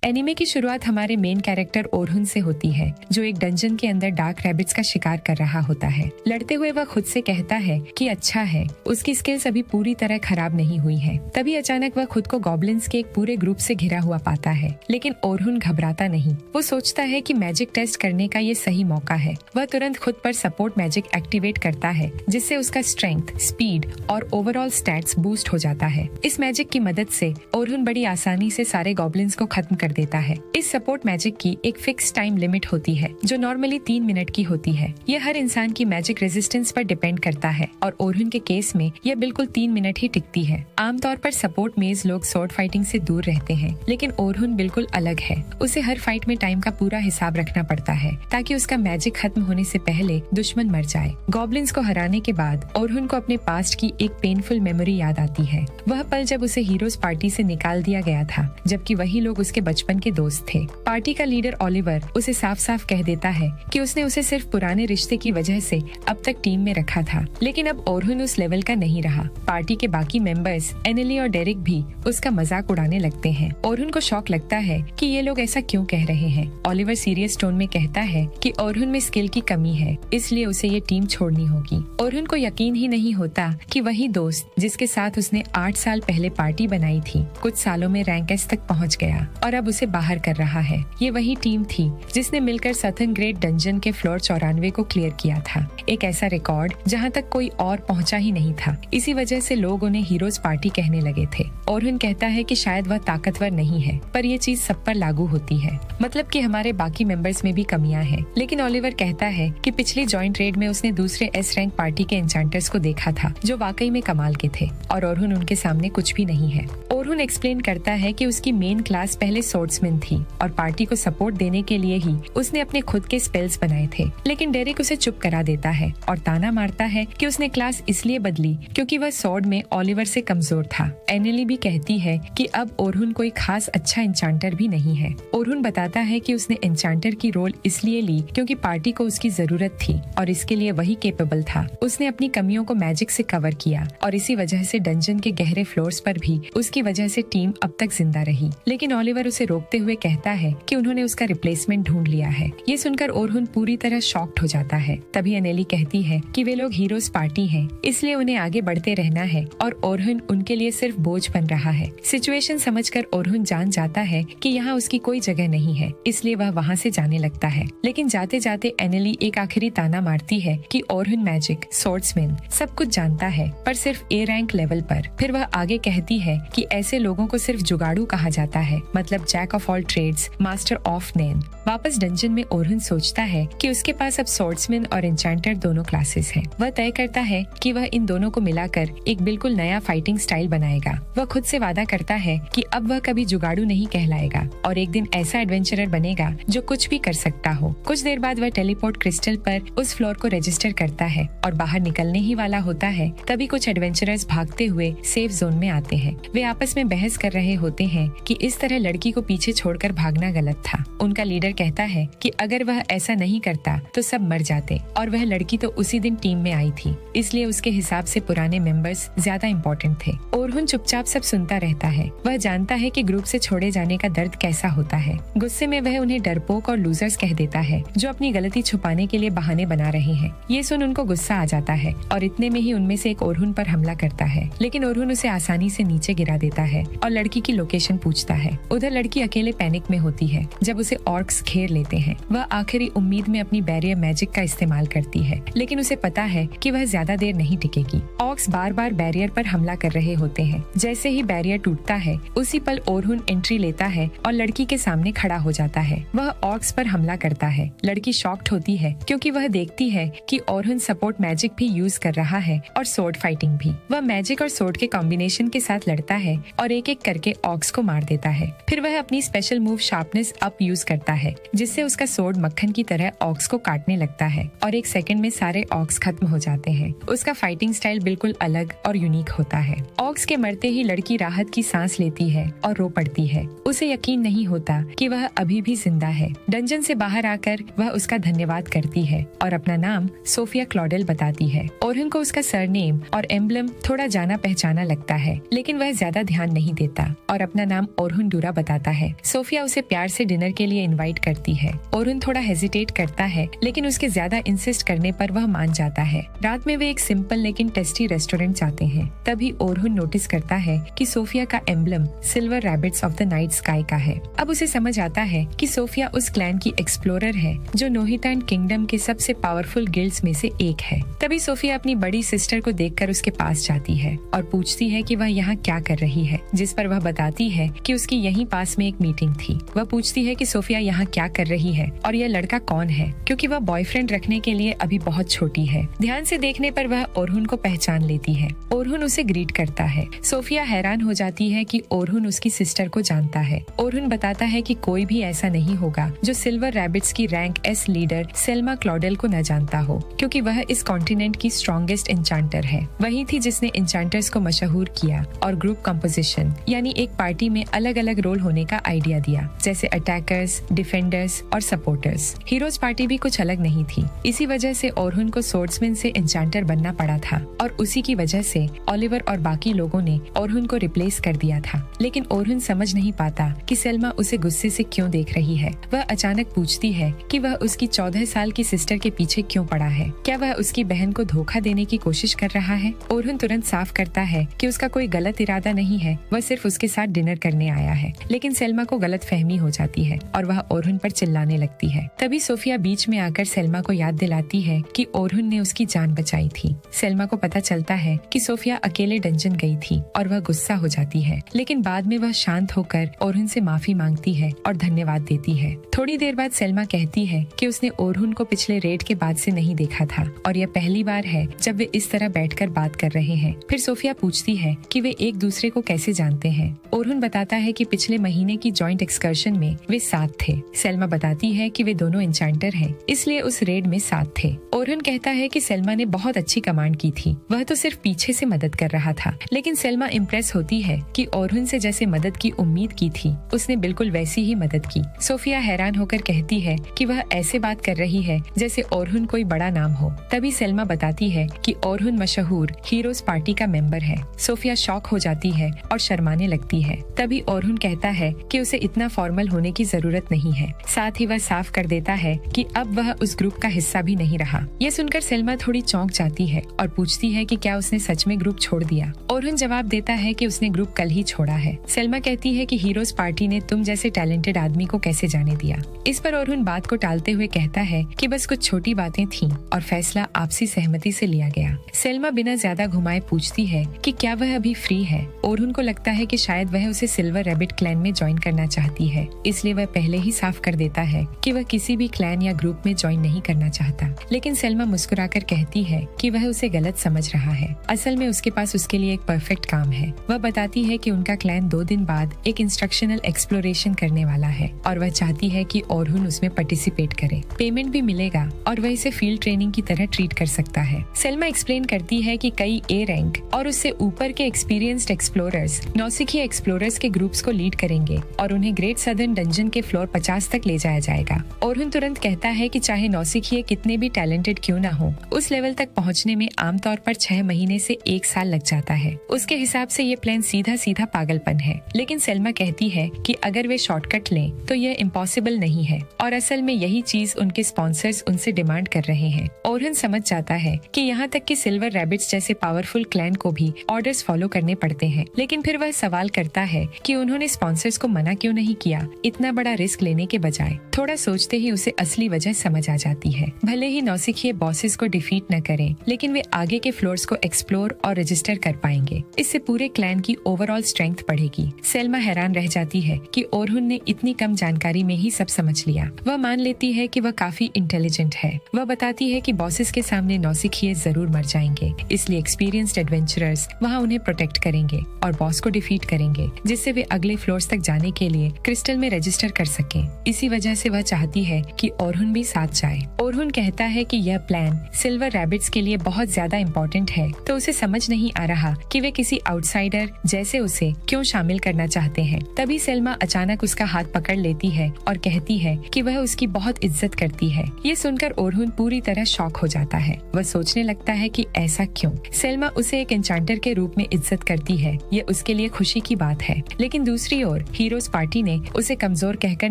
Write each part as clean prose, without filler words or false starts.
Anime की शुरुआत हमारे मेन कैरेक्टर ओरहुन से होती है, जो एक डंजन के अंदर डार्क रैबिट्स का शिकार कर रहा होता है। लड़ते हुए वह खुद से कहता है कि अच्छा है, उसकी स्किल्स अभी पूरी तरह खराब नहीं हुई है। तभी अचानक वह खुद को गॉब्लिन्स के एक पूरे ग्रुप से घिरा हुआ पाता है, लेकिन ओरहुन घबराता नहीं। वो सोचता है कि मैजिक टेस्ट करने का ये सही मौका है। वह तुरंत खुद पर सपोर्ट मैजिक एक्टिवेट करता है, जिससे उसका स्ट्रेंथ, स्पीड और ओवरऑल स्टैट्स बूस्ट हो जाता है। इस मैजिक की मदद से ओरहुन बड़ी आसानी से सारे गॉब्लिन्स को खत्म कर देता है। इस सपोर्ट मैजिक की एक फिक्स टाइम लिमिट होती है, जो नॉर्मली 3 मिनट की होती है। यह हर इंसान की मैजिक रेजिस्टेंस पर डिपेंड करता है और ओरहुन के केस में यह बिल्कुल 3 मिनट ही टिकती है। आमतौर पर सपोर्ट मेज लोग स्वॉर्ड फाइटिंग से दूर रहते हैं, लेकिन ओरहुन बिल्कुल अलग है। उसे हर फाइट में टाइम का पूरा हिसाब रखना पड़ता है, ताकि उसका मैजिक खत्म होने से पहले दुश्मन मर जाए। गॉब्लिन्स को हराने के बाद ओरहुन को अपने पास्ट की एक पेनफुल मेमोरी याद आती है। वह पल जब उसे हीरोज पार्टी से निकाल दिया गया था, जबकि वही लोग उसके बचपन के दोस्त थे। पार्टी का लीडर ओलिवर उसे साफ साफ कह देता है कि उसने उसे सिर्फ पुराने रिश्ते की वजह से अब तक टीम में रखा था, लेकिन अब ओरहुन उस लेवल का नहीं रहा। पार्टी के बाकी मेंबर्स एनेली और डेरिक भी उसका मजाक उड़ाने लगते हैं। ओरहुन को शॉक लगता है कि ये लोग ऐसा क्यों कह रहे हैं। ओलिवर सीरियस टोन में कहता है कि ओरहुन में स्किल की कमी है, इसलिए उसे ये टीम छोड़नी होगी। ओरहुन को यकीन ही नहीं होता कि वही दोस्त जिसके साथ उसने 8 साल पहले पार्टी बनाई थी, कुछ सालों में रैंक एस तक पहुंच गया और अब उसे बाहर कर रहा है। ये वही टीम थी जिसने मिलकर सथर्न ग्रेट डंजन के फ्लोर 94 को क्लियर किया था, एक ऐसा रिकॉर्ड जहां तक कोई और पहुंचा ही नहीं था। इसी वजह से लोग उन्हें हीरोज पार्टी कहने लगे थे। ओरहुन कहता है कि शायद वह ताकतवर नहीं है, पर ये चीज सब पर लागू होती है, मतलब कि हमारे बाकी मेंबर्स में भी कमियां हैं। लेकिन ओलिवर कहता है कि पिछली जॉइंट रेड में उसने दूसरे एस रैंक पार्टी के एन्चेंटर्स को देखा था, जो वाकई में कमाल के थे, और ओरहुन उनके सामने कुछ भी नहीं है। ओरहुन एक्सप्लेन करता है कि उसकी मेन क्लास पहले स्वॉर्ड्समैन थी और पार्टी को सपोर्ट देने के लिए ही उसने अपने खुद के स्पेल्स बनाए थे। लेकिन डेरिक उसे चुप करा देता है और ताना मारता है कि उसने क्लास इसलिए बदली क्योंकि वह स्वॉर्ड में ओलिवर से कमजोर था। एनेली भी कहती है कि अब ओरहुन कोई खास अच्छा एन्चेंटर भी नहीं है। ओरहुन बताता है कि उसने एन्चेंटर की रोल इसलिए ली क्योंकि पार्टी को उसकी जरूरत थी और इसके लिए वही केपेबल था। उसने अपनी कमियों को मैजिक से कवर किया और इसी वजह से डंजन के गहरे फ्लोर्स पर भी उसकी वजह से टीम अब तक जिंदा रही। लेकिन ओलिवर उसे रोकते हुए कहता है कि उन्होंने उसका रिप्लेसमेंट ढूंढ लिया है। ये सुनकर ओरहुन पूरी तरह शॉक्ड हो जाता है। तभी एनेली कहती है कि वे लोग हीरोज पार्टी हैं, इसलिए उन्हें आगे बढ़ते रहना है और ओरहुन उनके लिए सिर्फ बोझ बन रहा है। सिचुएशन समझकर ओरहुन जान जाता है कि यहाँ उसकी कोई जगह नहीं है, इसलिए वह वहाँ से जाने लगता है। लेकिन जाते जाते एनेली एक आखिरी ताना मारती है कि ओरहुन मैजिक, स्वॉर्ड्समैन सब कुछ जानता है, पर सिर्फ ए रैंक लेवल पर। फिर वह आगे कहती है कि ऐसे लोगों को सिर्फ जुगाड़ू कहा जाता है, मतलब jack of all trades, master of none. वापस डंजन में ओरहुन सोचता है कि उसके पास अब स्वॉर्ड्समैन और एन्चेंटर दोनों क्लासेस हैं। वह तय करता है कि वह इन दोनों को मिलाकर एक बिल्कुल नया फाइटिंग स्टाइल बनाएगा। वह खुद से वादा करता है कि अब वह कभी जुगाड़ू नहीं कहलाएगा और एक दिन ऐसा एडवेंचरर बनेगा जो कुछ भी कर सकता हो। कुछ देर बाद वह टेलीपोर्ट क्रिस्टल पर उस फ्लोर को रजिस्टर करता है और बाहर निकलने ही वाला होता है, तभी कुछ एडवेंचरर्स भागते हुए सेफ जोन में आते हैं। वे आपस में बहस कर रहे होते हैं कि इस तरह लड़की को पीछे छोड़कर भागना गलत था। उनका लीडर कहता है कि अगर वह ऐसा नहीं करता तो सब मर जाते, और वह लड़की तो उसी दिन टीम में आई थी, इसलिए उसके हिसाब से पुराने मेंबर्स ज्यादा इम्पोर्टेंट थे। ओरहुन चुपचाप सब सुनता रहता है। वह जानता है कि ग्रुप से छोड़े जाने का दर्द कैसा होता है। गुस्से में वह उन्हें डरपोक और लूजर्स कह देता है, जो अपनी गलती छुपाने के लिए बहाने बना रहे हैं। ये सुन उनको गुस्सा आ जाता है और इतने में ही उनमें से एक ओरहुन पर हमला करता है, लेकिन ओरहुन उसे आसानी से नीचे गिरा देता है और लड़की की लोकेशन पूछता है। उधर लड़की अकेले पैनिक में होती है जब उसे ऑर्क्स घेर लेते हैं। वह आखिरी उम्मीद में अपनी बैरियर मैजिक का इस्तेमाल करती है, लेकिन उसे पता है कि वह ज्यादा देर नहीं टिकेगी। ऑर्क्स बार बार बैरियर पर हमला कर रहे होते हैं। जैसे ही बैरियर टूटता है, उसी पल ओरहुन एंट्री लेता है और लड़की के सामने खड़ा हो जाता है। वह ऑर्क्स पर हमला करता है। लड़की शॉक्ड होती है क्योंकि वह देखती है कि ओरहुन सपोर्ट मैजिक भी यूज कर रहा है और स्वॉर्ड फाइटिंग भी। वह मैजिक और स्वॉर्ड के कॉम्बिनेशन के साथ लड़ता है और एक एक करके ऑर्क्स को मार देता है। फिर वह अपनी special move sharpness up use करता है, जिससे उसका स्वॉर्ड मक्खन की तरह ऑर्क्स को काटने लगता है और एक सेकंड में सारे ऑर्क्स खत्म हो जाते हैं। उसका फाइटिंग स्टाइल बिल्कुल अलग और यूनिक होता है। ऑर्क्स के मरते ही लड़की राहत की सांस लेती है और रो पड़ती है। उसे यकीन नहीं होता कि वह अभी भी जिंदा है। डंजन से बाहर आकर वह उसका धन्यवाद करती है और अपना नाम सोफिया क्लॉडेल बताती है। ओरहुन को उसका सरनेम और एम्बलम थोड़ा जाना पहचाना लगता है, लेकिन वह ज्यादा ध्यान नहीं देता और अपना नाम ओरहुन डूरा बताता जाता है। सोफिया उसे प्यार से डिनर के लिए इनवाइट करती है। ओरुन थोड़ा हेजिटेट करता है, लेकिन उसके ज्यादा इंसिस्ट करने पर वह मान जाता है। रात में वे एक सिंपल लेकिन टेस्टी रेस्टोरेंट जाते हैं। तभी ओरुन नोटिस करता है कि सोफिया का emblem silver rabbits of the night sky का है। अब उसे समझ आता है कि सोफिया उस क्लैन की एक्सप्लोरर है जो नोहितान किंगडम के सबसे पावरफुल गिल्ड्स में से एक है। तभी सोफिया अपनी बड़ी सिस्टर को देखकर उसके पास जाती है और पूछती है कि वह यहाँ क्या कर रही है, जिस पर वह बताती है कि उसकी यहीं पास में एक मीटिंग थी। वह पूछती है कि सोफिया यहाँ क्या कर रही है और यह लड़का कौन है, क्योंकि वह बॉयफ्रेंड रखने के लिए अभी बहुत छोटी है। ध्यान से देखने पर वह ओरुन को पहचान लेती है। ओरुन उसे ग्रीट करता है। सोफिया हैरान हो जाती है कि ओरुन उसकी सिस्टर को जानता है। ओरुन बताता है कि कोई भी ऐसा नहीं होगा जो सिल्वर रैबिट्स की रैंक एस लीडर सेल्मा क्लॉडेल को न जानता हो, क्योंकि वह इस कॉन्टिनेंट की स्ट्रॉन्गेस्ट इंचांटर है। वही थी जिसने इंचांटर्स को मशहूर किया और ग्रुप कंपोजिशन यानी एक पार्टी में अलग अलग रोल होने का आइडिया दिया, जैसे अटैकर्स, डिफेंडर्स और सपोर्टर्स। हीरोज पार्टी भी कुछ अलग नहीं थी। इसी वजह से ओरुन को सोर्ड्समैन से इंचांटर बनना पड़ा था और उसी की वजह से ओलिवर और बाकी लोगों ने ओरुन को रिप्लेस कर दिया था। लेकिन ओरुन समझ नहीं पाता कि सेल्मा उसे गुस्से से क्यों देख रही है। वह अचानक पूछती है कि वह उसकी 14 साल की सिस्टर के पीछे क्यों पड़ा है। क्या वह उसकी बहन को धोखा देने की कोशिश कर रहा है? ओरुन तुरंत साफ करता है कि उसका कोई गलत इरादा नहीं है, वह सिर्फ उसके साथ डिनर करने आया है। लेकिन सेल्मा को गलत फहमी हो जाती है और वह ओरुन पर चिल्लाने लगती है। तभी सोफिया बीच में आकर सेल्मा को याद दिलाती है कि ओरुन ने उसकी जान बचाई थी। सेल्मा को पता चलता है कि सोफिया अकेले डंजन गई थी और वह गुस्सा हो जाती है, लेकिन बाद में वह शांत होकर ओरुन से माफी मांगती है और धन्यवाद देती है। थोड़ी देर बाद सेल्मा कहती है कि उसने ओरुन को पिछले रेड के बाद से नहीं देखा था और यह पहली बार है जब वे इस तरह बैठकर बात कर रहे हैं। फिर सोफिया पूछती है कि वे एक दूसरे को कैसे जानते हैं। ओरुन बताता है कि पिछले महीने की जॉइंट एक्सकर्शन में वे साथ थे। सेल्मा बताती है कि वे दोनों इंचांटर हैं, इसलिए उस रेड में साथ थे। ओरुन कहता है कि सेल्मा ने बहुत अच्छी कमांड की थी, वह तो सिर्फ पीछे से मदद कर रहा था। लेकिन सेल्मा इम्प्रेस होती है कि ओरुन से जैसे मदद की उम्मीद की थी, उसने बिल्कुल वैसी ही मदद की। सोफिया हैरान होकर कहती है कि वह ऐसे बात कर रही है जैसे ओरुन कोई बड़ा नाम हो। तभी सेल्मा बताती है कि ओरुन मशहूर हीरोज पार्टी का मेंबर है। सोफिया शॉक हो जाती है और शर्माने लगती है। तभी ओरुन कहता है कि उसे इतना फॉर्मल होने की जरूरत नहीं है। साथ ही वह साफ कर देता है कि अब वह उस ग्रुप का हिस्सा भी नहीं रहा। ये सुनकर सेल्मा थोड़ी चौंक जाती है और पूछती है कि क्या उसने सच में ग्रुप छोड़ दिया। ओरुन जवाब देता है कि उसने ग्रुप कल ही छोड़ा है। सेल्मा कहती है कि हीरोज पार्टी ने तुम जैसे टैलेंटेड आदमी को कैसे जाने दिया। इस पर ओरुन बात को टालते हुए कहता है कि बस कुछ छोटी बातें थीं और फैसला आपसी सहमति से लिया गया। सेल्मा बिना ज्यादा घुमाए पूछती है कि क्या वह अभी फ्री है। ओरुन को लगता है कि शायद वह उसे सिल्वर रैबिट क्लैन में ज्वाइन करना चाहती है, इसलिए वह पहले ही साफ कर देता है कि वह किसी भी क्लैन या ग्रुप में ज्वाइन नहीं करना चाहता। लेकिन सेल्मा मुस्कुराकर कहती है कि वह उसे गलत समझ रहा है। असल में उसके पास उसके लिए एक परफेक्ट काम है। वह बताती है कि उनका क्लैन 2 दिन बाद एक इंस्ट्रक्शनल एक्सप्लोरेशन करने वाला है और वह चाहती है कि ओरुन उसमें पार्टिसिपेट करे। पेमेंट भी मिलेगा और वह इसे फील्ड ट्रेनिंग की तरह ट्रीट कर सकता है। सेल्मा एक्सप्लेन करती है कि कई ए रैंक और उससे ऊपर के एक्सपीरियंस्ड एक्सप्लोरर्स नौसिखिया एक्सप्लोरर्स के ग्रुप्स को लीड करेंगे और उन्हें ग्रेट सदर्न डंजन के फ्लोर 50 तक ले जाया जाएगा। ओरुन तुरंत कहता है कि चाहे नौसिखिए कितने भी टैलेंटेड क्यों ना हो, उस लेवल तक पहुंचने में आमतौर पर 6 महीने से 1 साल लग जाता है। उसके हिसाब से ये प्लान सीधा सीधा पागलपन है। लेकिन सेल्मा कहती है कि अगर वे शॉर्टकट लें तो यह इम्पॉसिबल नहीं है और असल में यही चीज उनके स्पॉन्सर्स उनसे डिमांड कर रहे हैं। ओरुन समझ जाता है कि यहाँ तक कि सिल्वर रैबिट्स जैसे पावरफुल क्लैन को भी ऑर्डर्स फॉलो करने पड़ते हैं। लेकिन फिर वह सवाल करता है कि उन्होंने स्पॉन्सर्स को मना क्यों नहीं किया इतना बड़ा रिस्क लेने के बजाय। थोड़ा सोचते ही उसे असली वजह समझ आ जाती है। भले ही नौसिखिए बॉसेस को डिफीट न करें, लेकिन वे आगे के फ्लोर्स को एक्सप्लोर और रजिस्टर कर पाएंगे। इससे पूरे क्लैन की ओवरऑल स्ट्रेंथ बढ़ेगी। सेल्मा हैरान रह जाती है कि ओरुन ने इतनी कम जानकारी में ही सब समझ लिया। वह मान लेती है कि वह काफी इंटेलिजेंट है। वह बताती है कि बॉसेस के सामने नौसिखिए जरूर मर जाएंगे, इसलिए एक्सपीरियंस्ड एडवेंचरर्स वहाँ उन्हें प्रोटेक्ट करेंगे और बॉस को डिफीट करेंगे, जिससे वे अगले फ्लोर्स तक जाने के लिए क्रिस्टल में रजिस्टर कर सकें। इसी वजह से वह चाहती है कि ओरुन भी साथ जाए। ओरुन कहता है कि यह प्लान सिल्वर रैबिट्स के लिए बहुत ज्यादा इम्पोर्टेंट है, तो उसे समझ नहीं आ रहा कि वे किसी आउटसाइडर जैसे उसे क्यों शामिल करना चाहते हैं। तभी सेल्मा अचानक उसका हाथ पकड़ लेती है और कहती है कि वह उसकी बहुत इज्जत करती है। ये सुनकर ओरुन पूरी तरह शॉक हो जाता है। वह सोचने लगता है कि ऐसा क्यों। सेल्मा उसे एक एन्चांटर के रूप में इज्जत करती है, ये उसके लिए खुशी की बात है। लेकिन दूसरी ओर हीरोज पार्टी ने उसे कमजोर कहकर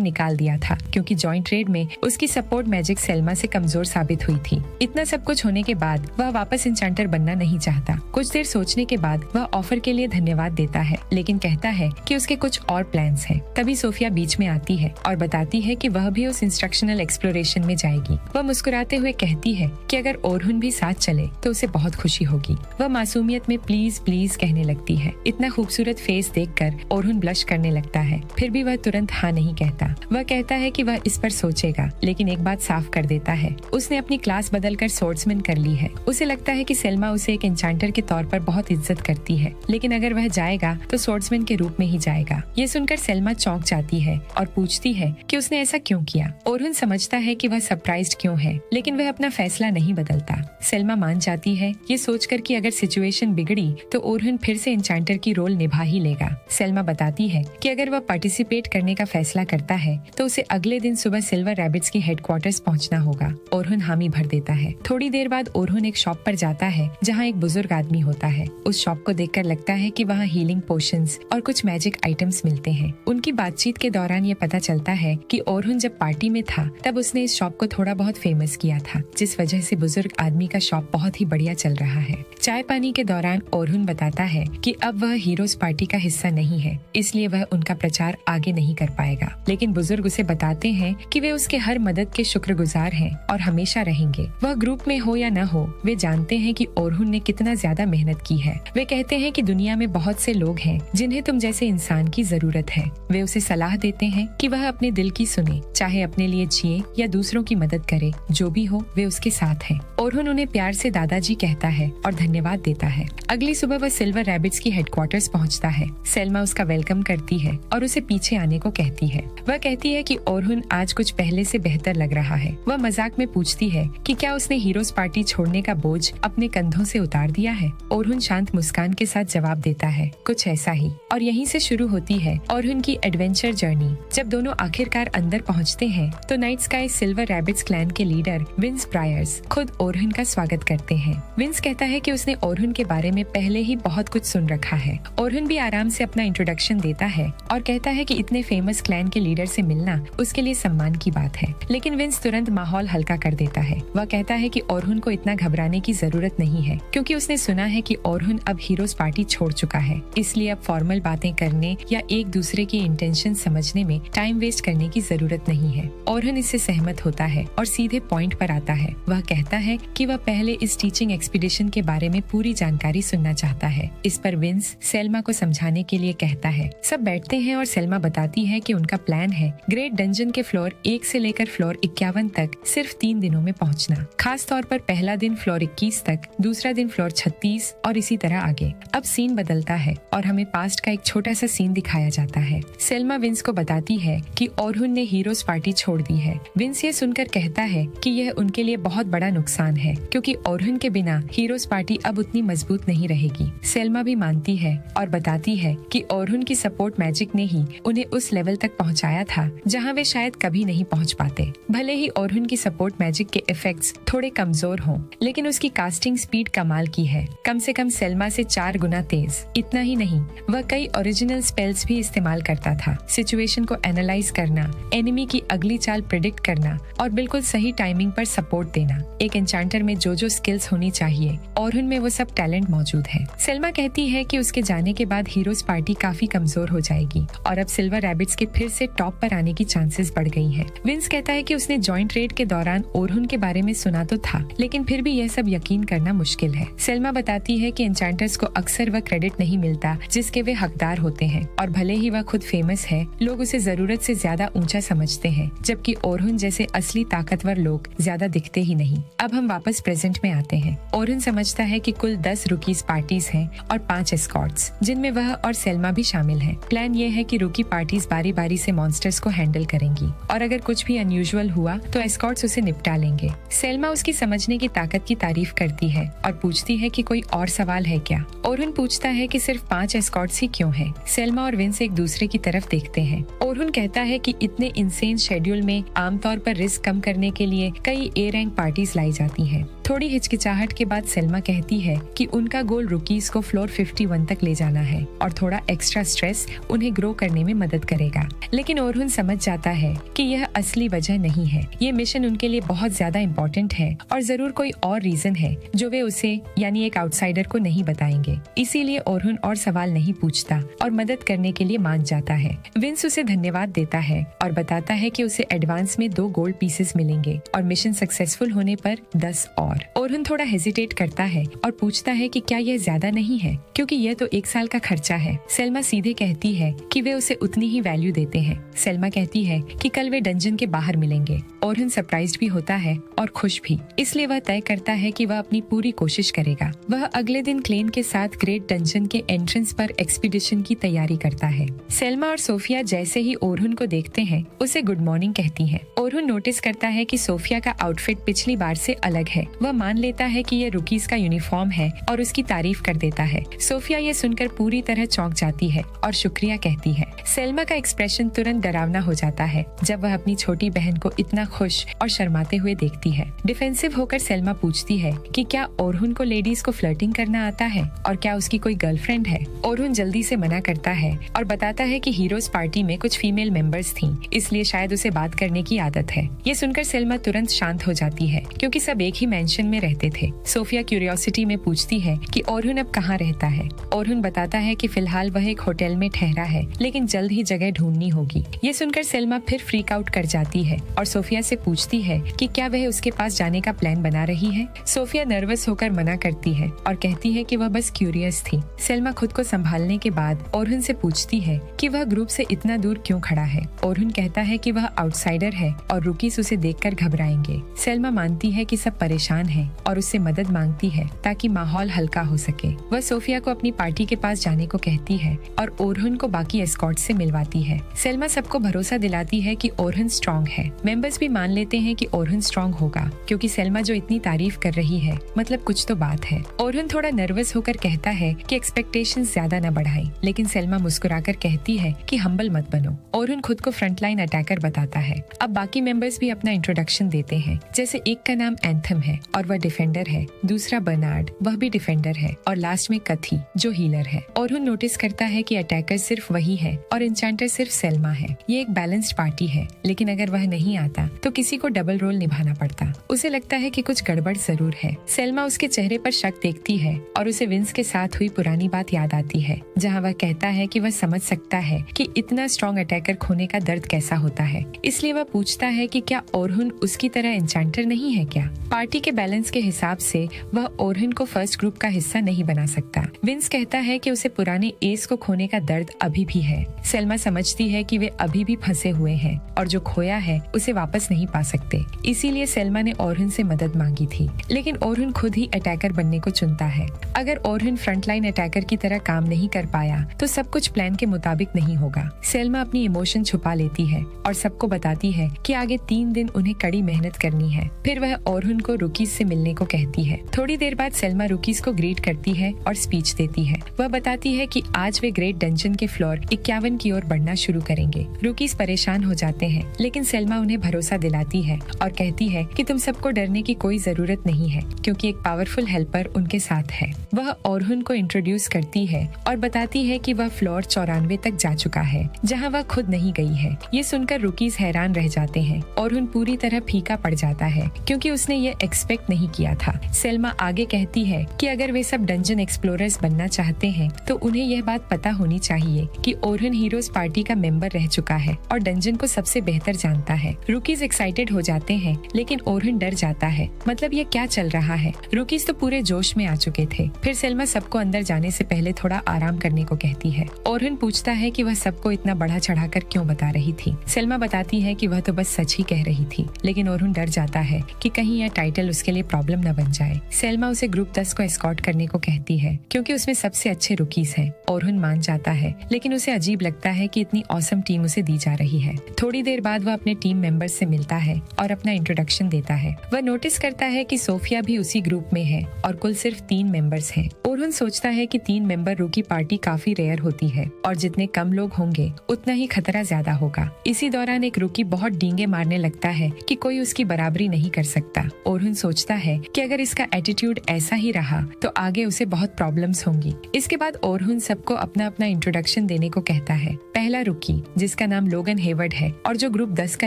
निकाल दिया था क्योंकि जॉइंट रेड में उसकी सपोर्ट मैजिक सेल्मा से कमजोर साबित हुई थी। इतना सब कुछ होने के बाद वह वापस इंचांटर बनना नहीं चाहता। कुछ देर सोचने के बाद वह ऑफर के लिए धन्यवाद देता है, लेकिन कहता है कि उसके कुछ और प्लान्स हैं। तभी सोफिया बीच में आती है और बताती है कि वह भी उस इंस्ट्रक्शनल एक्सप्लोरेशन में जाएगी। वह मुस्कुराते हुए कहती है कि अगर ओरहुन भी साथ चले तो उसे बहुत खुशी होगी। वह मासूमियत में प्लीज प्लीज कहने लगती है। इतना खूबसूरत फेस देखकर ओरहुन ब्लश करने लगता है, फिर भी वह तुरंत हाँ नहीं कहता। वह कहता है कि वह इस पर सोचेगा, लेकिन एक बात साफ कर देता है, उसने अपनी क्लास बदलकर स्वॉर्ड्समैन कर ली है। उसे लगता है कि सेल्मा उसे एक एन्चांटर के तौर पर बहुत इज्जत करती है, लेकिन अगर वह जाएगा तो स्वॉर्ड्समैन के रूप में ही जाएगा। ये सुनकर सेल्मा चौंक जाती है और पूछती है कि उसने ऐसा क्यों किया। ओरहुन समझता है कि वह सरप्राइज्ड क्यों है, लेकिन वह अपना फैसला नहीं बदलता। सेल्मा मान जाती है, ये सोचकर कि अगर सिचुएशन बिगड़ी तो ओरहुन फिर से एन्चांटर की रोल निभा ही लेगा। सेल्मा बताती है कि अगर वह पार्टिसिपेट करने का फैसला करता है तो उसे अगले दिन सुबह सिल्वर रैबिट्स की हेडक्वार्टर्स पहुंचना होगा। ओरहुन हामी भर देता है। थोड़ी देर बाद ओरहुन एक शॉप पर जाता है जहां एक बुजुर्ग आदमी होता है। उस शॉप को देखकर लगता है कि वहां हीलिंग पोशंस और कुछ मैजिक आइटम्स मिलते हैं। उनकी बातचीत के दौरान ये पता चलता है कि ओरहुन जब पार्टी में था तब उसने इस शॉप को थोड़ा बहुत फेमस किया था, जिस वजह से बुजुर्ग आदमी का शॉप बहुत ही बढ़िया चल रहा है। चाय पानी के दौरान ओरहुन बताता है कि अब वह हीरोज पार्टी का हिस्सा नहीं है, इसलिए वह उनका प्रचार आगे नहीं कर पाएगा। लेकिन बुजुर्ग उसे बताते हैं कि वे उसके हर मदद के शुक्रगुजार हैं और हमेशा रहेंगे। वह ग्रुप में हो या न हो, वे जानते हैं कि ओरहुन ने कितना ज्यादा मेहनत की है। वे कहते हैं कि दुनिया में बहुत से लोग हैं जिन्हें तुम जैसे इंसान की जरूरत है। वे उसे सलाह देते हैं कि वह अपने दिल की सुने, चाहे अपने लिए जिए या दूसरों की मदद करे, जो भी हो वे उसके साथ हैं। ओरहुन उन्हें प्यार से दादाजी कहता है और धन्यवाद देता है। अगली सुबह वह सिल्वर रैबिट्स की हेडक्वार्टर्स पहुंचता है। सेल्मा उसका वेलकम करती है और उसे पीछे आने को कहती है। वह कहती है कि ओरहुन आज कुछ पहले से बेहतर लग रहा है। वह मजाक में पूछती है कि क्या उसने हीरोज पार्टी छोड़ने का बोझ अपने कंधों से उतार दिया है। ओरहुन शांत मुस्कान के साथ जवाब देता है, कुछ ऐसा ही। और यहीं से शुरू होती है ओरहुन की एडवेंचर जर्नी। जब दोनों आखिरकार अंदर पहुंचते हैं तो night sky silver rabbits clan के लीडर विंस ब्रायर्स खुद ओरहुन का स्वागत करते हैं। विंस कहता है कि उसने ओरहुन के बारे में पहले ही बहुत कुछ सुन रखा है। ओरहुन भी आराम से अपना इंट्रोडक्शन देता है और कहता है कि इतने फेमस क्लैन के लीडर से मिलना उसके लिए सम्मान की बात है। लेकिन विंस तुरंत माहौल हल्का कर देता है। वह कहता है कि ओरहुन को इतना घबराने की जरूरत नहीं है, क्योंकि उसने सुना है कि ओरहुन अब हीरोज पार्टी छोड़ चुका है, इसलिए अब फॉर्मल बातें करने या एक दूसरे की इंटेंशन समझने में टाइम वेस्ट करने की जरूरत नहीं है। ओरहुन इससे सहमत होता है और सीधे पॉइंट पर आता है। वह कहता है कि वह पहले इस टीचिंग एक्सपीडिशन के बारे में पूरी जानकारी सुनना चाहता है। इस पर विंस सेल्मा को समझाने के लिए कहता है। सब बैठते हैं और सेल्मा बताती है कि उनका प्लान है ग्रेट डंजन के फ्लोर 1 से लेकर फ्लोर 51 तक सिर्फ 3 दिनों में पहुंचना। खास तौर पर पहला दिन फ्लोर 21 तक, दूसरा दिन फ्लोर 36 और इसी तरह आगे। अब सीन बदलता है और हमें पास्ट का एक छोटा सा सीन दिखाया जाता है। सेल्मा विंस को बताती है कि ओरहुन ने हीरोज पार्टी छोड़ दी है। विंस ये सुनकर कहता है कि यह उनके लिए बहुत बड़ा नुकसान है, क्योंकि ओरहुन के बिना हीरोज पार्टी अब उतनी मजबूत नहीं रहेगी। सेल्मा भी मानती है और बताती है कि ओरहुन की सपोर्ट मैजिक ने ही उन्हें उस लेवल तक पहुंचाया था जहां वे शायद कभी नहीं पहुंच पाते। भले ही ओरहुन की सपोर्ट मैजिक के इफेक्ट्स थोड़े कमजोर हों, लेकिन उसकी कास्टिंग स्पीड कमाल की है, कम से कम सेल्मा से 4 गुना तेज। इतना ही नहीं, वह कई ओरिजिनल स्पेल्स भी इस्तेमाल करता था। सिचुएशन को एनालाइज करना, एनिमी की अगली चाल प्रिडिक्ट करना और बिल्कुल सही टाइमिंग पर सपोर्ट देना। एक एन्चांटर में जो स्किल्स होनी चाहिए, ओरहुन में वो सब टैलेंट मौजूद है। सेल्मा कहती है कि उसके जाने के बाद हीरोज पार्टी काफी कमजोर हो जाएगी और अब सिल्वर रैबिट्स के फिर से टॉप पर आने की चांसेस बढ़ गई हैं। विंस कहता है कि उसने जॉइंट रेड के दौरान ओरहुन के बारे में सुना तो था, लेकिन फिर भी यह सब यकीन करना मुश्किल है। सेल्मा बताती है कि एन्चांटर्स को अक्सर वह क्रेडिट नहीं मिलता जिसके वे हकदार होते हैं, और भले ही वह खुद फेमस है, लोग उसे जरूरत से ज्यादा ऊंचा समझते हैं, जबकि ओरहुन जैसे असली ताकतवर लोग ज्यादा दिखते ही नहीं। अब हम वापस प्रेजेंट में आते हैं। ओरहुन समझता है कि कुल 10 रुकीज पार्टीज हैं और 5 एस्कॉर्ट्स, जिनमें वह और सेल्मा भी शामिल हैं। प्लान ये है कि रुकी पार्टीज बारी बारी से मॉन्स्टर्स को हैंडल करेंगी और अगर कुछ भी अनयूजुअल हुआ तो एस्कॉर्ट्स उसे निपटा लेंगे। सेल्मा उसकी समझने की ताकत की तारीफ करती है और पूछती है कि कोई और सवाल है क्या। ओरहुन पूछता है कि सिर्फ 5 एस्कॉर्ट्स ही क्यों हैं? सेल्मा और विंस एक दूसरे की तरफ देखते हैं। ओरहुन कहता है कि इतने इंसेन शेड्यूल में आमतौर पर रिस्क कम करने के लिए कई ए रैंक पार्टीज लाई जाती हैं। थोड़ी हिचकिचाहट के बाद सेल्मा कहती है कि उनका गोल रुकीज को फ्लोर 51 तक ले जाना है और थोड़ा एक्स्ट्रा स्ट्रेस उन्हें ग्रो करने में मदद करेगा। लेकिन ओरहुन समझ जाता है कि यह असली वजह नहीं है। ये मिशन उनके लिए बहुत ज्यादा इम्पोर्टेंट है और जरूर कोई और रीजन है जो वे उसे यानी एक आउटसाइडर को नहीं बताएंगे। इसीलिए ओरहुन और सवाल नहीं पूछता और मदद करने के लिए मान जाता है। विंस उसे धन्यवाद देता है और बताता है कि उसे एडवांस में 2 गोल्ड पीसेस मिलेंगे और मिशन सक्सेसफुल होने पर 10 और। ओरहुन थोड़ा हेजिटेट करता है और पूछता है कि क्या यह ज्यादा नहीं है, क्योंकि यह तो 1 साल का खर्चा है। सेल्मा सीधे कहती है कि वे उसे उतनी ही वैल्यू देते हैं। सेल्मा कहती है कि कल वे डंजन के बाहर मिलेंगे। ओरहुन सरप्राइज्ड भी होता है और खुश भी, इसलिए वह तय करता है कि वह अपनी पूरी कोशिश करेगा। वह अगले दिन क्लेन के साथ ग्रेट डंजन के एंट्रेंस पर एक्सपीडिशन की तैयारी करता है। सेल्मा और सोफिया जैसे ही ओरहुन को देखते हैं उसे गुड मॉर्निंग कहती हैं। ओरहुन नोटिस करता है कि सोफिया का आउटफिट पिछली बार से अलग है। वह मान लेता है कि यह रुकीज का यूनिफॉर्म है और उसकी तारीफ कर देता है। सोफिया ये सुनकर पूरी तरह चौंक जाती है और शुक्रिया कहती है। सेल्मा का एक्सप्रेशन तुरंत डरावना हो जाता है जब वह अपनी छोटी बहन को इतना खुश और शर्माते हुए देखती है। डिफेंसिव होकर सेल्मा पूछती है कि क्या ओरहुन को लेडीज को फ्लर्टिंग करना आता है और क्या उसकी कोई गर्लफ्रेंड है। ओरहुन जल्दी से मना करता है और बताता है कि हीरोज पार्टी में कुछ फीमेल मेंबर्स थीं, इसलिए शायद उसे बात करने की आदत है। ये सुनकर सेल्मा तुरंत शांत हो जाती है क्योंकि सब एक ही मेंशन में रहते थे। सोफिया क्यूरियोसिटी में पूछती है कि ओरहुन अब कहाँ रहता है। ओरहुन बताता है कि फिलहाल वह एक होटल में ठहरा है, लेकिन जल्द ही जगह ढूंढनी होगी। ये सुनकर सेल्मा फिर फ्रीक आउट कर जाती है और सोफिया से पूछती है कि क्या वह उसके पास जाने का प्लान बना रही है। सोफिया नर्वस होकर मना करती है और कहती है कि वह बस क्यूरियस थी। सेल्मा खुद को संभालने के बाद ओरहुन से पूछती है कि वह ग्रुप से इतना दूर क्यों खड़ा है। ओरहुन कहता है कि वह आउटसाइडर है और रुकीस उसे देखकर घबराएंगे। सेल्मा मानती है कि सब परेशान हैं और उससे मदद मांगती है ताकि माहौल हल्का हो सके। वह सोफिया को अपनी पार्टी के पास जाने को कहती है और ओरहुन को बाकी एस्कॉर्ट से मिलवाती है। सेल्मा सबको भरोसा दिलाती है कि ओरहुन स्ट्रॉन्ग है। मेंबर्स भी मान लेते हैं कि ओरहुन स्ट्रॉन्ग होगा क्योंकि सेल्मा जो इतनी तारीफ कर रही है, मतलब कुछ तो बात है। ओरहुन थोड़ा नर्वस होकर कहता है कि एक्सपेक्टेशंस ज्यादा न बढ़ाई, लेकिन सेल्मा मुस्कुराकर कहती है कि हम्बल मत बनो। ओरहुन खुद को फ्रंटलाइन अटैकर बताता है। अब बाकी मेंबर्स भी अपना इंट्रोडक्शन देते हैं, जैसे एक का नाम एंथम है और वह डिफेंडर है, दूसरा बर्नार्ड, वह भी डिफेंडर है और लास्ट में कथी जो हीलर है। ओरहुन नोटिस करता है कि अटैकर सिर्फ वही है और इंचांटर सिर्फ सेल्मा है। ये एक बैलेंस्ड पार्टी है, लेकिन अगर वह नहीं आता तो किसी को डबल रोल निभाना पड़ता। उसे लगता है कि कुछ गड़बड़ जरूर है। सेल्मा उसके चेहरे पर शक देखती है और उसे विंस के साथ हुई पुरानी बात याद आती है, जहाँ वह कहता है कि वह समझ सकता है कि इतना स्ट्रॉन्ग अटैकर खोने का दर्द कैसा होता है। इसलिए वह पूछता है कि क्या ओरहुन उसकी तरह इंचांटर नहीं है क्या। पार्टी के बैलेंस के हिसाब से वह ओरहुन को फर्स्ट ग्रुप का हिस्सा नहीं बना सकता। विंस कहता है कि उसे पुराने एस को खोने का दर्द अभी भी है। सेल्मा समझती है कि वे अभी भी फंसे हुए हैं और जो खोया है उसे वापस नहीं पा सकते। इसीलिए सेल्मा ने ओरहुन से मदद मांगी थी, लेकिन ओरहुन खुद ही अटैकर बनने को चुनता है। अगर ओरहुन फ्रंटलाइन अटैकर की तरह काम नहीं कर पाया तो सब कुछ प्लान के मुताबिक नहीं होगा। सेल्मा अपनी इमोशन छुपा लेती है और सबको बताती है कि आगे 3 दिन उन्हें कड़ी मेहनत करनी है। फिर वह ओरहुन को रुकीस से मिलने को कहती है। थोड़ी देर बाद सेल्मा रुकीस को ग्रीट करती है और स्पीच देती है। वह बताती है कि आज वे ग्रेट डंजन के फ्लोर 51 की ओर बढ़ना शुरू करेंगे। रुकीस परेशान हो जाते हैं, लेकिन सेल्मा उन्हें भरोसा दिलाती है और कहती है कि तुम सबको डरने की कोई जरूरत नहीं है क्योंकि एक पावरफुल हेल्पर उनके साथ है। वह ओरहुन को इंट्रोड्यूस करती है और बताती है कि वह फ्लोर 94 तक जा चुका है, जहां वह खुद नहीं गई है। ये सुनकर रुकीस हैरान रह जाते हैं। ओरहुन पूरी तरह फीका पड़ जाता है क्योंकि उसने ये एक्सपेक्ट नहीं किया था। सेल्मा आगे कहती है कि अगर वे सब डंजन एक्सप्लोरर्स बनना चाहते हैं तो उन्हें यह बात पता होनी चाहिए कि ओरहुन हीरोज पार्टी का मेंबर रह चुका है और डंजन को सबसे बेहतर जानता है। रुकीस एक्साइटेड हो जाते हैं, लेकिन ओरहुन डर जाता है। मतलब ये क्या चल रहा है। रुकीस तो पूरे जोश में आ चुके थे। फिर सेल्मा सबको अंदर जाने से पहले थोड़ा आराम करने को कहती है। ओरहुन पूछता है कि वह सबको इतना बढ़ा चढ़ाकर क्यों बता रही थी। सेल्मा बताती है कि वह तो बस सच ही कह रही थी, लेकिन ओरहुन डर जाता है कि कहीं यह टाइटल उसके लिए प्रॉब्लम न बन जाए। सेल्मा उसे ग्रुप 10 को एस्कॉर्ट करने को कहती है क्योंकि उसमें सबसे अच्छे रुकीस हैं। ओरहुन मान जाता है, लेकिन उसे अजीब लगता है कि इतनी ऑसम टीम उसे दी जा रही है। थोड़ी देर बाद वह अपने टीम मेंबर्स से मिलता है और अपना इंट्रोडक्शन देता है। वह नोटिस करता है कि सोफिया भी उसी ग्रुप में है और कुल सिर्फ 3 मेंबर्स हैं। ओरहुन सोचता है कि 3 मेंबर रूकी पार्टी काफी रेयर होती है और जितने कम लोग होंगे उतना ही खतरा ज्यादा होगा। इसी दौरान एक रूकी बहुत डींगे मारने लगता है कि कोई उसकी बराबरी नहीं कर सकता। ओरहुन सोचता है कि अगर इसका एटीट्यूड ऐसा ही रहा तो आगे उसे बहुत प्रॉब्लम्स होंगी। इसके बाद ओरहुन सबको अपना अपना इंट्रोडक्शन देने जाने को कहता है। पहला रुकी, जिसका नाम लोगन हेवर्ड है और जो ग्रुप 10 का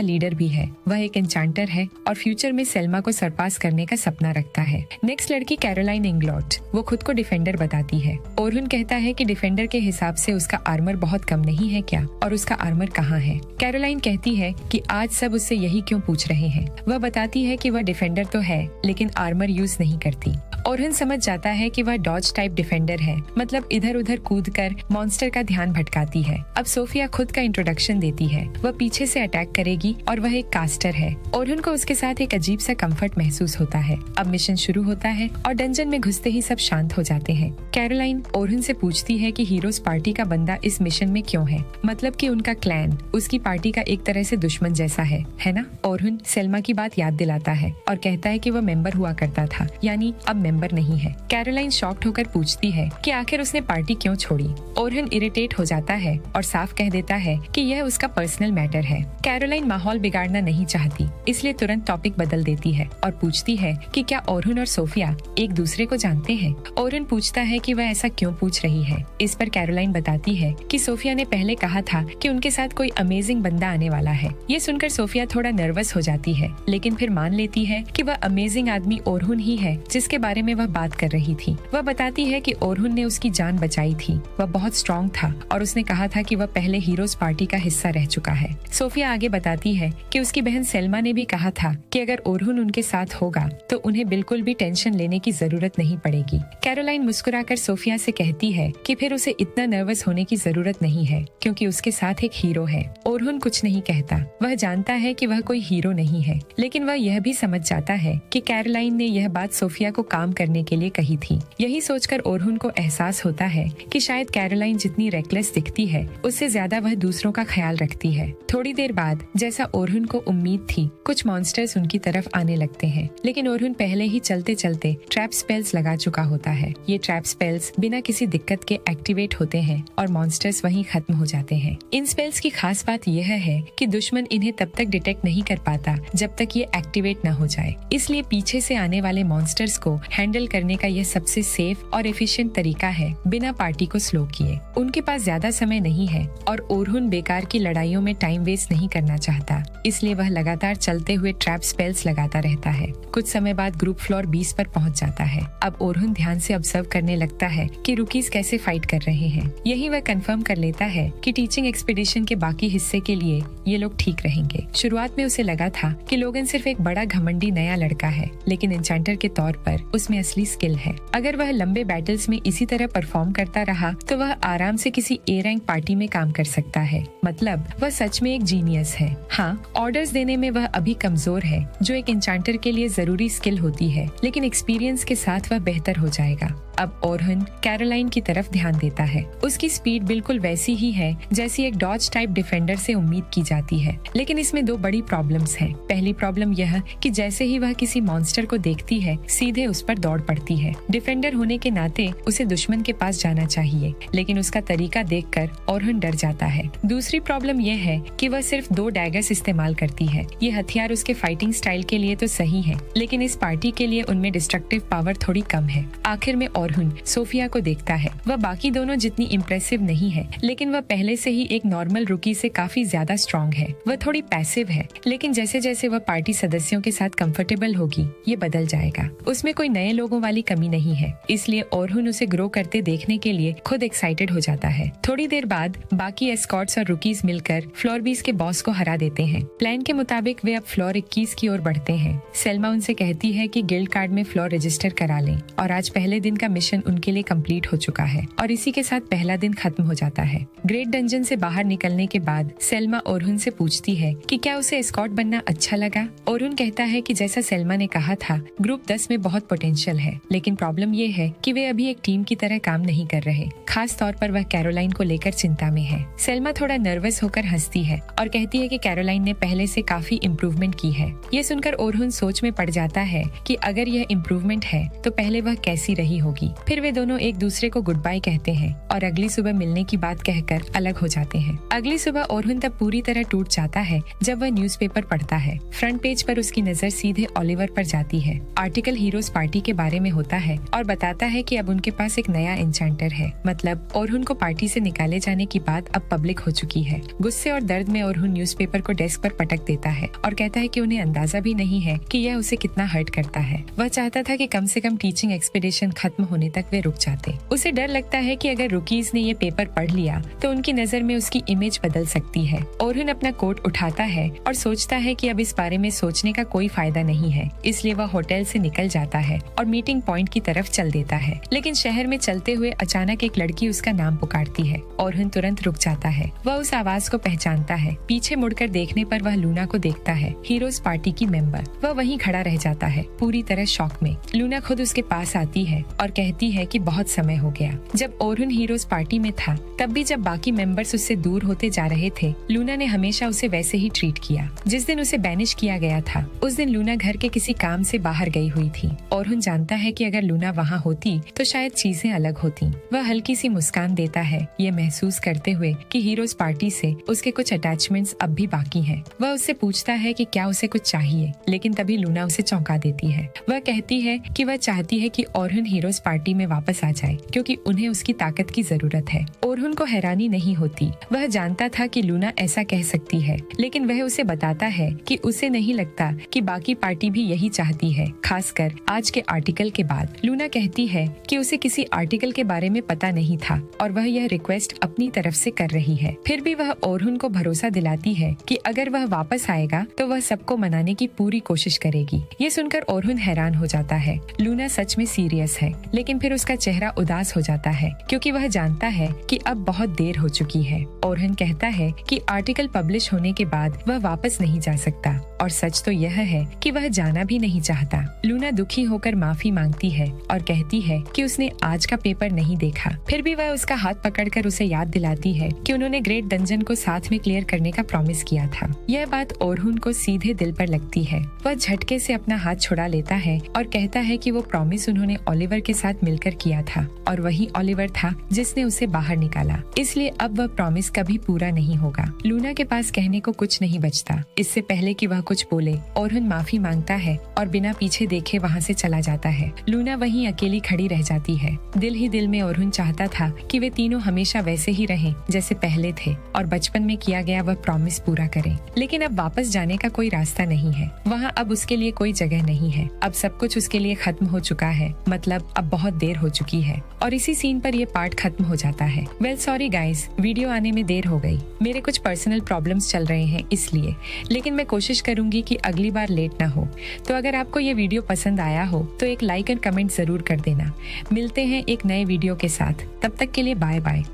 लीडर भी है, वह एक एन्चांटर है और फ्यूचर में सेल्मा को सरपास करने का सपना रखता है। नेक्स्ट लड़की कैरोलाइन इंग्लॉट, वो खुद को डिफेंडर बताती है। ओरहुन कहता है कि डिफेंडर के हिसाब से उसका आर्मर बहुत कम नहीं है क्या, और उसका आर्मर कहाँ है। कैरोलाइन कहती है कि आज सब उससे यही क्यों पूछ रहे हैं। वह बताती है कि वह डिफेंडर तो है लेकिन आर्मर यूज नहीं करती। ओरहुन समझ जाता है कि वह डॉज टाइप डिफेंडर है, मतलब इधर उधर कूदकर मॉन्स्टर का ध्यान भटकाती है। अब सोफिया खुद का इंट्रोडक्शन देती है। वह पीछे से अटैक करेगी और वह एक कास्टर है। ओरहुन को उसके साथ एक अजीब सा कंफर्ट महसूस होता है। अब मिशन शुरू होता है और डंजन में घुसते ही सब शांत हो जाते हैं। कैरोलाइन ओरहुन से पूछती है कि हीरोज पार्टी का बंदा इस मिशन में क्यों है, मतलब कि उनका क्लैन उसकी पार्टी का एक तरह से दुश्मन जैसा है ना। ओरहुन सेल्मा की बात याद दिलाता है और कहता है कि वह मेंबर हुआ करता था, यानी अब मेंबर नहीं है। कैरोलाइन शॉक्ड होकर पूछती है कि आखिर उसने पार्टी क्यों छोड़ी। ओरहुन इरिटेट हो जाता है और साफ कह देता है कि यह उसका पर्सनल मैटर है। कैरोलाइन माहौल बिगाड़ना नहीं चाहती, इसलिए तुरंत टॉपिक बदल देती है और पूछती है कि क्या ओरहुन और सोफिया एक दूसरे को जानते हैं। ओरहुन पूछता है कि वह ऐसा क्यों पूछ रही है। इस पर कैरोलाइन बताती है कि सोफिया ने पहले कहा था कि उनके साथ कोई अमेजिंग बंदा आने वाला है। ये सुनकर सोफिया थोड़ा नर्वस हो जाती है, लेकिन फिर मान लेती है कि वह अमेजिंग आदमी ओरहुन ही है जिसके बारे में वह बात कर रही थी। वह बताती है कि ओरहुन ने उसकी जान बचाई थी। वह बहुत स्ट्रॉन्ग था और उसने कहा था कि वह पहले हीरोज पार्टी का हिस्सा रह चुका है। सोफिया आगे बताती है कि उसकी बहन सेल्मा ने भी कहा था कि अगर ओरहुन उनके साथ होगा तो उन्हें बिल्कुल भी टेंशन लेने की जरूरत नहीं पड़ेगी। कैरोलाइन मुस्कुराकर सोफिया से कहती है कि फिर उसे इतना नर्वस होने की जरूरत नहीं है, क्योंकि उसके साथ एक हीरो है। ओरहुन कुछ नहीं कहता। वह जानता है कि वह कोई हीरो नहीं है, लेकिन वह यह भी समझ जाता है कि कैरोलाइन ने यह बात सोफिया को काम करने के लिए कही थी। यही सोचकर ओरहुन को एहसास होता है कि शायद कैरोलाइन जितनी रेकलेस दिखती है, उससे ज्यादा वह दूसरों का ख्याल रखती है। थोड़ी देर बाद, जैसा ओरहुन को उम्मीद थी, कुछ मॉन्स्टर्स उनकी तरफ आने लगते हैं, लेकिन ओरहुन पहले ही चलते चलते ट्रैप स्पेल्स लगा चुका होता है। ये ट्रैप स्पेल्स बिना किसी दिक्कत के एक्टिवेट होते हैं और मॉन्स्टर्स वहीं खत्म हो जाते हैं। इन स्पेल्स की खास बात यह है कि दुश्मन इन्हें तब तक डिटेक्ट नहीं कर पाता जब तक ये एक्टिवेट न हो जाए। इसलिए पीछे से आने वाले मॉन्स्टर्स को हैंडल करने का यह सबसे सेफ और एफिशिएंट तरीका है, बिना पार्टी को स्लो किए। उनके पास ज्यादा समय नहीं है और ओरहुन बेकार की लड़ाइयों में टाइम वेस्ट नहीं करना चाहता, इसलिए वह लगातार चलते हुए ट्रैप स्पेल्स लगाता रहता है। कुछ समय बाद ग्रुप फ्लोर 20 पर पहुंच जाता है। अब ओरहुन ध्यान से ऑब्जर्व करने लगता है कि रुकीज कैसे फाइट कर रहे हैं। यही वह कंफर्म कर लेता है कि टीचिंग एक्सपीडिशन के बाकी हिस्से के लिए ये लोग ठीक रहेंगे। शुरुआत में उसे लगा था कि लोगन सिर्फ एक बड़ा घमंडी नया लड़का है, लेकिन एन्चांटर के तौर पर उसमें असली स्किल है। अगर वह लंबे बैटल्स में इसी तरह परफॉर्म करता रहा तो वह आराम से किसी ए रैंक पार्टी में काम कर सकता है। मतलब वह सच में एक जीनियस है। हाँ, ऑर्डर्स देने में वह अभी कमजोर है, जो एक एन्चांटर के लिए जरूरी स्किल होती है, लेकिन एक्सपीरियंस के साथ वह बेहतर हो जाएगा। अब ओरहुन कैरोलाइन की तरफ ध्यान देता है। उसकी स्पीड बिल्कुल वैसी ही है जैसी एक डॉज टाइप डिफेंडर से उम्मीद की जाती है, लेकिन इसमें दो बड़ी प्रॉब्लम्स हैं। पहली प्रॉब्लम यह कि जैसे ही वह किसी मॉन्स्टर को देखती है, सीधे उस पर दौड़ पड़ती है। डिफेंडर होने के नाते उसे दुश्मन के पास जाना चाहिए, लेकिन उसका तरीका देखकर ओरहुन डर जाता है। दूसरी प्रॉब्लम यह है कि वह सिर्फ 2 डैगर्स इस्तेमाल करती है। ये हथियार उसके फाइटिंग स्टाइल के लिए तो सही है, लेकिन इस पार्टी के लिए उनमें डिस्ट्रक्टिव पावर थोड़ी कम है। आखिर में ओरहुन सोफिया को देखता है। वह बाकी दोनों जितनी इम्प्रेसिव नहीं है, लेकिन वह पहले से ही एक नॉर्मल रुकी से काफी ज्यादा स्ट्रॉन्ग है। वह थोड़ी पैसिव है, लेकिन जैसे जैसे वह पार्टी सदस्यों के साथ कंफर्टेबल होगी, ये बदल जाएगा। उसमें कोई नए लोगों वाली कमी नहीं है, इसलिए ओरहुन उसे ग्रो करते देखने के लिए खुद एक्साइटेड हो जाता है। थोड़ी देर बाद बाकी एस्कॉर्ट्स और रुकीज मिलकर फ्लोर 20 के बॉस को हरा देते हैं। प्लान के मुताबिक वे अब फ्लोर 21 की ओर बढ़ते हैं। सेल्मा उनसे कहती है कि गिल्ड कार्ड में फ्लोर रजिस्टर करा लें, और आज पहले दिन का मिशन उनके लिए कंप्लीट हो चुका है और इसी के साथ पहला दिन खत्म हो जाता है। ग्रेट डंजन से बाहर निकलने के बाद सेल्मा ओरहुन से पूछती है कि क्या उसे एस्कॉर्ट बनना अच्छा लगा। ओरहुन कहता है कि जैसा सेल्मा ने कहा था, ग्रुप 10 में बहुत पोटेंशियल है, लेकिन प्रॉब्लम ये है कि वे अभी एक टीम की तरह काम नहीं कर रहे। खास तौर पर वह कैरोलाइन को लेकर चिंता में है। सेल्मा थोड़ा नर्वस होकर हंसती है और कहती है कि कैरोलाइन ने पहले से काफी इम्प्रूवमेंट की है। ये सुनकर ओरहुन सोच में पड़ जाता है कि अगर यह इम्प्रूवमेंट है तो पहले वह कैसी रही होगी। फिर वे दोनों एक दूसरे को गुड बाय कहते हैं और अगली सुबह मिलने की बात कहकर अलग हो जाते हैं। अगली सुबह ओरहुन तब पूरी तरह टूट जाता है जब वह न्यूज़पेपर पढ़ता है। फ्रंट पेज पर उसकी नजर सीधे ओलिवर पर जाती है। आर्टिकल हीरोज पार्टी के बारे में होता है और बताता है कि अब उनके पास एक नया एन्चेंटर है। मतलब ओरहुन को पार्टी से निकाले जाने की बात अब पब्लिक हो चुकी है। गुस्से और दर्द में ओरहुन न्यूज़पेपर को डेस्क पर पटक देता है और कहता है कि उन्हें अंदाजा भी नहीं है कि यह उसे कितना हर्ट करता है। वह चाहता था कि कम से कम टीचिंग एक्सपीडिशन खत्म होने तक वे रुक जाते। उसे डर लगता है कि अगर रुकीज ने ये पेपर पढ़ लिया तो उनकी नजर में उसकी इमेज बदल सकती है। ओरहुन अपना कोट उठाता है और सोचता है कि अब इस बारे में सोचने का कोई फायदा नहीं है, इसलिए वह होटल से निकल जाता है और मीटिंग पॉइंट की तरफ चल देता है। लेकिन शहर में चलते हुए अचानक एक लड़की उसका नाम पुकारती है। ओरहुन तुरंत रुक जाता है। वह उस आवाज को पहचानता है। पीछे मुड़कर देखने पर वह लूना को देखता है, हीरोज पार्टी की मेंबर। वह वहीं खड़ा रह जाता है, पूरी तरह शॉक में। लूना खुद उसके पास आती है और कहती है कि बहुत समय हो गया। जब ओरहुन हीरोज पार्टी में था तब भी जब बाकी मेंबर्स उससे दूर होते जा रहे थे, लूना ने हमेशा उसे वैसे ही ट्रीट किया। जिस दिन उसे बैनिश किया गया था उस दिन लूना घर के किसी काम से बाहर गई हुई थी। ओरहुन जानता है कि अगर लूना वहाँ होती तो शायद चीजें अलग होती। वह हल्की सी मुस्कान देता है, ये महसूस करते हुए कि हीरोज पार्टी से उसके कुछ अटैचमेंट्स अब भी बाकी हैं। वह उससे पूछता है कि क्या उसे कुछ चाहिए, लेकिन तभी लूना उसे चौंका देती है। वह कहती है कि वह चाहती है कि ओरहुन हीरोज पार्टी में वापस आ जाए क्योंकि उन्हें उसकी ताकत की जरूरत है। ओरहुन को हैरानी नहीं होती। वह जानता था कि लूना ऐसा कह सकती है, लेकिन वह उसे बताता है कि उसे नहीं लगता कि बाकी पार्टी भी यही चाहती है, खासकर आज के आर्टिकल के बाद। लूना कहती है कि उसे किसी आर्टिकल के बारे में पता नहीं था और वह यह रिक्वेस्ट अपनी तरफ से कर रही है। फिर भी वह ओरहुन को भरोसा दिलाती है कि अगर वह वापस आएगा तो वह सबको मनाने की पूरी कोशिश करेगी। ये सुनकर ओरहुन हैरान हो जाता है। लूना सच में सीरियस है, लेकिन फिर उसका चेहरा उदास हो जाता है क्योंकि वह जानता है कि अब बहुत देर हो चुकी है। ओरहुन कहता है कि आर्टिकल पब्लिश होने के बाद वह वापस नहीं जा सकता और सच तो यह है कि वह जाना भी नहीं चाहता। लूना दुखी होकर माफी मांगती है और कहती है कि उसने आज का पेपर नहीं देखा। फिर भी वह उसका हाथ पकड़कर उसे याद दिलाती है कि उन्होंने ग्रेट डंजन को साथ में क्लियर करने का प्रॉमिस किया था। यह बात ओरहुन को सीधे दिल पर लगती है। वह झटके से अपना हाथ छुड़ा लेता है और कहता है कि वो प्रॉमिस उन्होंने ओलिवर के साथ मिलकर किया था और वही ओलिवर था जिसने उसे बाहर निकाला, इसलिए अब वह प्रॉमिस कभी पूरा नहीं होगा। लूना के पास कहने को कुछ नहीं बचता। इससे पहले कि वह कुछ बोले, ओरहुन माफी मांगता है और बिना पीछे देखे वहाँ से चला जाता है। लूना वहीं अकेली खड़ी रह जाती है। दिल ही दिल में ओरहुन चाहता था कि वे तीनों हमेशा वैसे ही रहें जैसे पहले थे और बचपन में किया गया वह प्रॉमिस पूरा करें। लेकिन अब वापस जाने का कोई रास्ता नहीं है। वहाँ अब उसके लिए कोई जगह नहीं है। अब सब कुछ उसके लिए खत्म हो चुका है, मतलब अब बहुत देर हो चुकी है। और इसी सीन पर ये पार्ट खत्म हो जाता है। वेल सॉरी गाइस, वीडियो आने में देर हो गई। मेरे कुछ पर्सनल प्रॉब्लम्स चल रहे हैं इसलिए, लेकिन मैं कोशिश करूंगी कि अगली बार लेट ना हो। तो अगर आपको ये वीडियो पसंद आया हो तो एक लाइक और कमेंट जरूर कर देना। मिलते हैं एक नए वीडियो के साथ, तब तक के लिए बाय बाय।